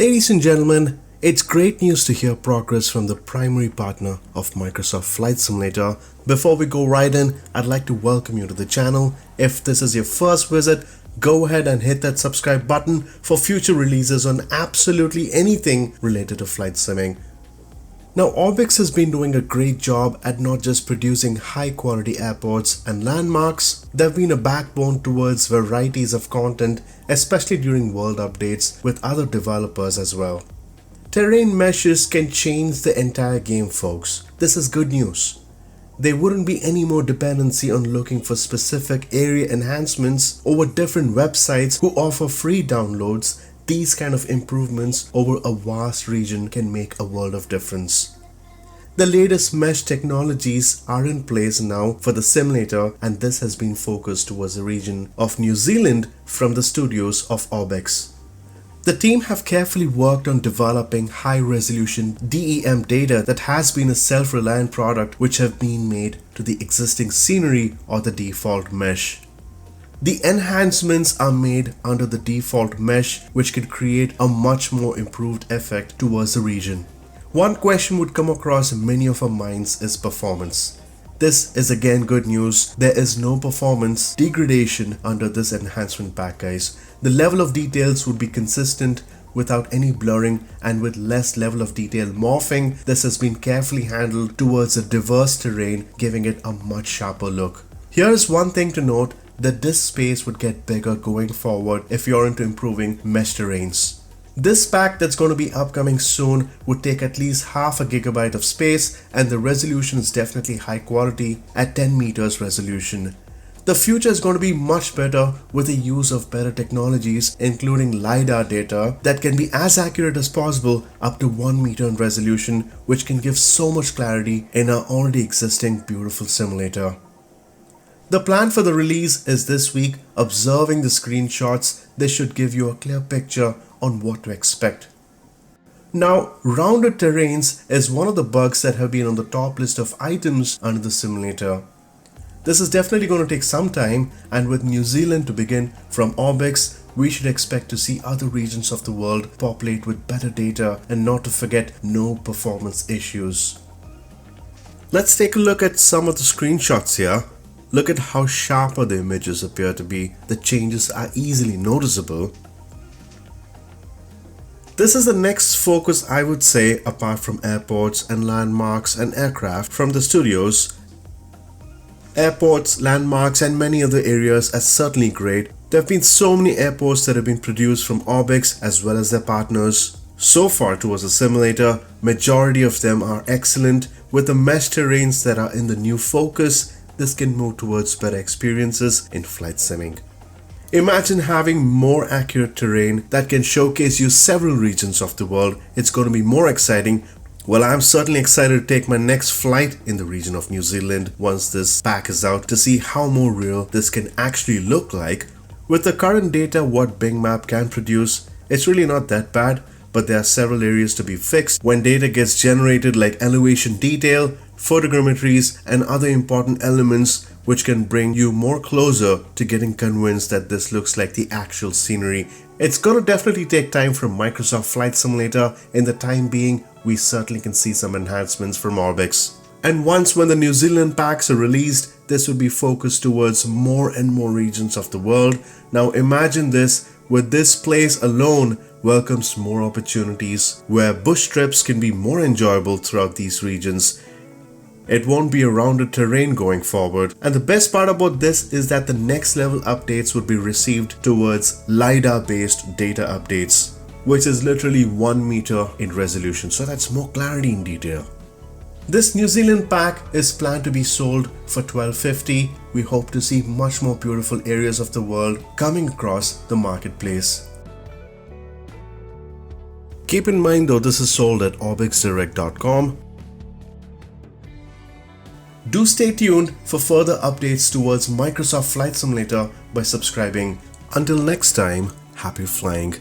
Ladies and gentlemen, it's great news to hear progress from the primary partner of Microsoft Flight Simulator. Before we go right in, I'd like to welcome you to the channel. If this is your first visit, go ahead and hit that subscribe button for future releases on absolutely anything related to flight simming. Now, Orbx has been doing a great job at not just producing high quality airports and landmarks, they've been a backbone towards varieties of content, especially during world updates with other developers as well. Terrain meshes can change the entire game, folks. This is good news. There wouldn't be any more dependency on looking for specific area enhancements over different websites who offer free downloads. These kind of improvements over a vast region can make a world of difference. The latest mesh technologies are in place now for the simulator, and this has been focused towards the region of New Zealand from the studios of Orbx. The team have carefully worked on developing high-resolution DEM data that has been a self-reliant product which have been made to the existing scenery or the default mesh. The enhancements are made under the default mesh, which can create a much more improved effect towards the region. One question would come across many of our minds is performance. This is again good news. There is no performance degradation under this enhancement pack, guys. The level of details would be consistent without any blurring and with less level of detail morphing. This has been carefully handled towards a diverse terrain, giving it a much sharper look. Here is one thing to note, that this space would get bigger going forward if you're into improving mesh terrains. This pack that's going to be upcoming soon would take at least half a gigabyte of space, and the resolution is definitely high quality at 10 meters resolution. The future is going to be much better with the use of better technologies, including LIDAR data that can be as accurate as possible up to 1 meter in resolution, which can give so much clarity in our already existing beautiful simulator. The plan for the release is this week. Observing the screenshots, this should give you a clear picture on what to expect. Now, rounded terrains is one of the bugs that have been on the top list of items under the simulator. This is definitely going to take some time, and with New Zealand to begin from Orbx, we should expect to see other regions of the world populate with better data, and not to forget, no performance issues. Let's take a look at some of the screenshots here. Look at how sharper the images appear to be. The changes are easily noticeable. This is the next focus, I would say, apart from airports and landmarks and aircraft from the studios. Airports, landmarks and many other areas are certainly great. There have been so many airports that have been produced from Orbx as well as their partners. So far towards the simulator, majority of them are excellent. With the mesh terrains that are in the new focus, this can move towards better experiences in flight simming. Imagine having more accurate terrain that can showcase you several regions of the world. It's going to be more exciting. Well, I'm certainly excited to take my next flight in the region of New Zealand once this pack is out to see how more real this can actually look like. With the current data what Bing Map can produce, it's really not that bad, but there are several areas to be fixed when data gets generated, like elevation detail, photogrammetries and other important elements which can bring you more closer to getting convinced that this looks like the actual scenery. It's gonna definitely take time from Microsoft Flight Simulator. In the time being, we certainly can see some enhancements from Orbx. And once when the New Zealand packs are released, this will be focused towards more and more regions of the world. Now imagine this, with this place alone welcomes more opportunities where bush trips can be more enjoyable throughout these regions. It won't be a rounded terrain going forward, and the best part about this is that the next level updates would be received towards LIDAR based data updates, which is literally 1 meter in resolution, so that's more clarity in detail. This New Zealand pack is planned to be sold for $12.50. We hope to see much more beautiful areas of the world coming across the marketplace. Keep in mind though, this is sold at orbxdirect.com. Do stay tuned for further updates towards Microsoft Flight Simulator by subscribing. Until next time, happy flying.